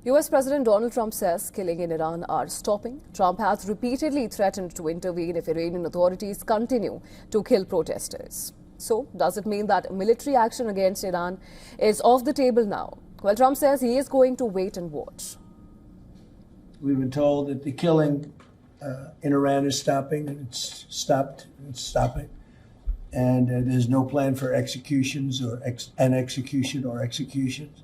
US President Donald Trump says killing in Iran are stopping. Trump has repeatedly threatened to intervene if Iranian authorities continue to kill protesters. So, does it mean that military action against Iran is off the table now? Well, Trump says he is going to wait and watch. We've been told that the killing in Iran is stopping, and it's stopped, and it's stopping. And there's no plan for executions or executions.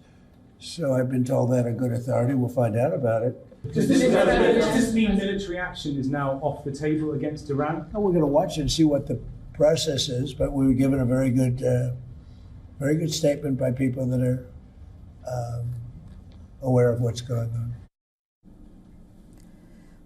So I've been told that on good authority. We'll find out about it. Does this mean military action is now off the table against Iran? We're going to watch and see what the process is, but we were given a very good statement by people that are aware of what's going on.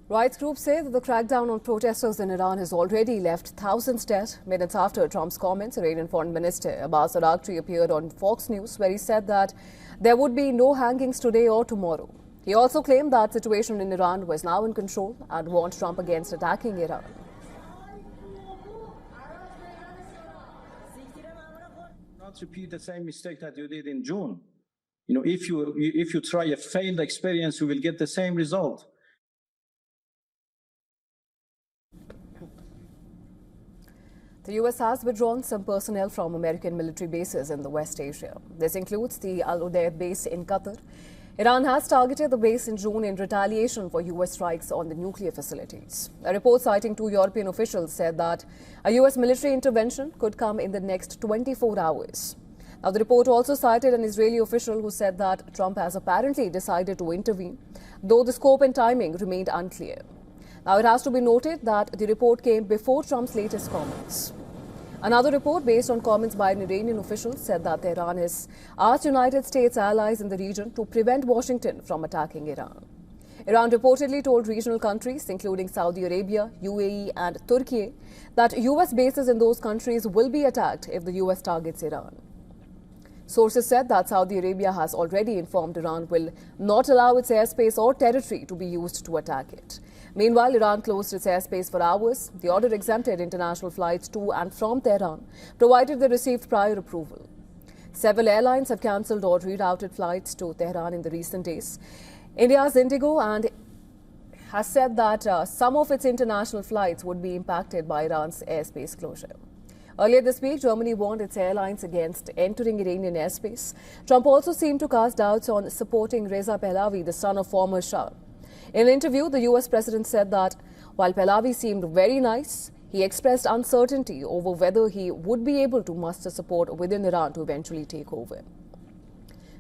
Rights groups say that the crackdown on protesters in Iran has already left thousands dead. Minutes after Trump's comments, Iranian Foreign Minister Abbas Araghchi appeared on Fox News, where he said that there would be no hangings today or tomorrow. He also claimed that the situation in Iran was now in control and warned Trump against attacking Iran. Not repeat the same mistake that you did in June. You know, if you try a failed experience, you will get the same result. The US has withdrawn some personnel from American military bases in the West Asia. This includes the Al Udeid base in Qatar. Iran has targeted the base in June in retaliation for US strikes on the nuclear facilities. A report citing 2 European officials said that a US military intervention could come in the next 24 hours. Now, the report also cited an Israeli official who said that Trump has apparently decided to intervene, though the scope and timing remained unclear. Now, it has to be noted that the report came before Trump's latest comments. Another report based on comments by an Iranian official said that Tehran has asked United States allies in the region to prevent Washington from attacking Iran. Iran reportedly told regional countries, including Saudi Arabia, UAE and Turkey, that US bases in those countries will be attacked if the US targets Iran. Sources said that Saudi Arabia has already informed Iran will not allow its airspace or territory to be used to attack it. Meanwhile, Iran closed its airspace for hours. The order exempted international flights to and from Tehran, provided they received prior approval. Several airlines have cancelled or rerouted flights to Tehran in the recent days. India's Indigo and has said that some of its international flights would be impacted by Iran's airspace closure. Earlier this week, Germany warned its airlines against entering Iranian airspace. Trump also seemed to cast doubts on supporting Reza Pahlavi, the son of former Shah. In an interview, the US president said that while Pahlavi seemed very nice, he expressed uncertainty over whether he would be able to muster support within Iran to eventually take over.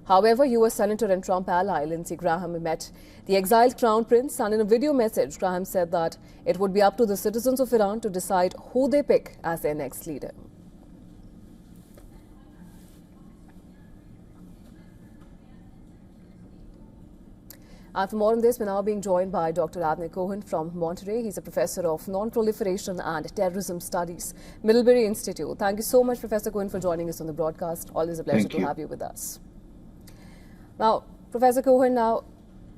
However, US Senator and Trump ally Lindsey Graham met the exiled crown prince, and in a video message, Graham said that it would be up to the citizens of Iran to decide who they pick as their next leader. And for more on this, we're now being joined by Dr. Abner Cohen from Monterey. He's a professor of non-proliferation and terrorism studies, Middlebury Institute. Thank you so much, Professor Cohen, for joining us on the broadcast. Always a pleasure to have you with us. Now, Professor Cohen,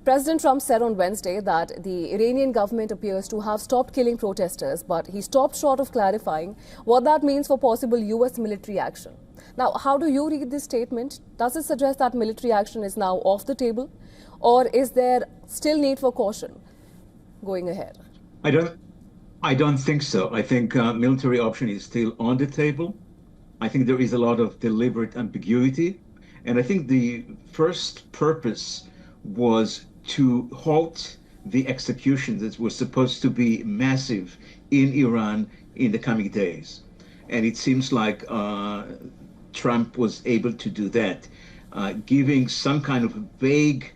President Trump said on Wednesday that the Iranian government appears to have stopped killing protesters, but he stopped short of clarifying what that means for possible US military action. Now, how do you read this statement? Does it suggest that military action is now off the table? Or is there still need for caution going ahead? I don't think so. I think military option is still on the table. I think there is a lot of deliberate ambiguity. And I think the first purpose was to halt the executions that were supposed to be massive in Iran in the coming days. And it seems like Trump was able to do that, giving some kind of vague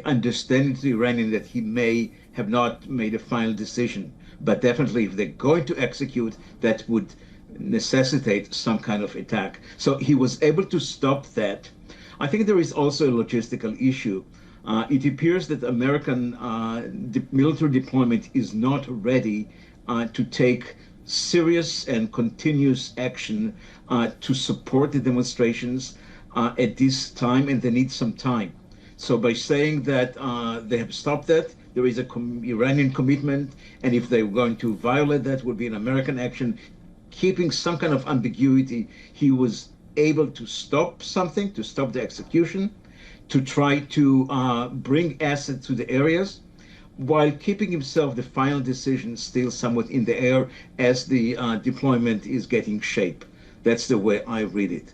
understanding to the Iranian that he may have not made a final decision. But definitely, if they're going to execute, that would necessitate some kind of attack. So he was able to stop that. I think there is also a logistical issue. It appears that American military deployment is not ready to take serious and continuous action to support the demonstrations at this time, and they need some time. So by saying that they have stopped that, there is a Iranian commitment, and if they're going to violate that, would be an American action. Keeping some kind of ambiguity, he was able to stop something, to stop the execution, to try to bring assets to the areas, while keeping himself the final decision still somewhat in the air as the deployment is getting shape. That's the way I read it.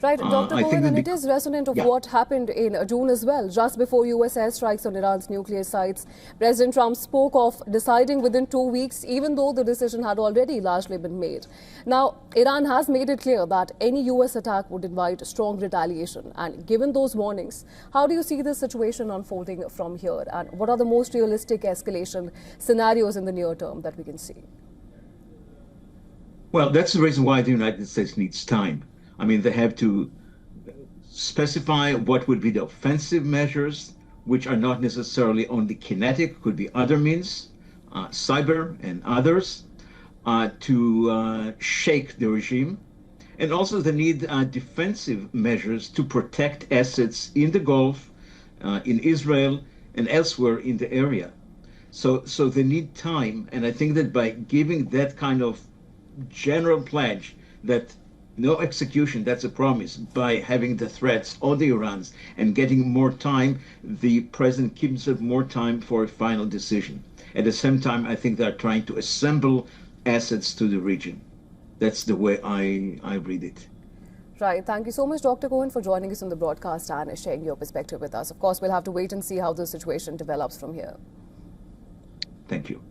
Right, Dr. Cohen, and it is resonant of Yeah. what happened in June as well. Just before US airstrikes on Iran's nuclear sites, President Trump spoke of deciding within 2 weeks, even though the decision had already largely been made. Now, Iran has made it clear that any US attack would invite strong retaliation. And given those warnings, how do you see this situation unfolding from here? And what are the most realistic escalation scenarios in the near term that we can see? Well, that's the reason why the United States needs time. I mean, they have to specify what would be the offensive measures, which are not necessarily only kinetic, could be other means, cyber and others, to shake the regime. And also they need defensive measures to protect assets in the Gulf, in Israel, and elsewhere in the area. So they need time. And I think that by giving that kind of general pledge that no execution, that's a promise, by having the threats on the Iranians and getting more time, the president keeps himself more time for a final decision. At the same time, I think they're trying to assemble assets to the region. That's the way I read it. Right. Thank you so much, Dr. Cohen, for joining us on the broadcast and sharing your perspective with us. Of course, we'll have to wait and see how the situation develops from here. Thank you.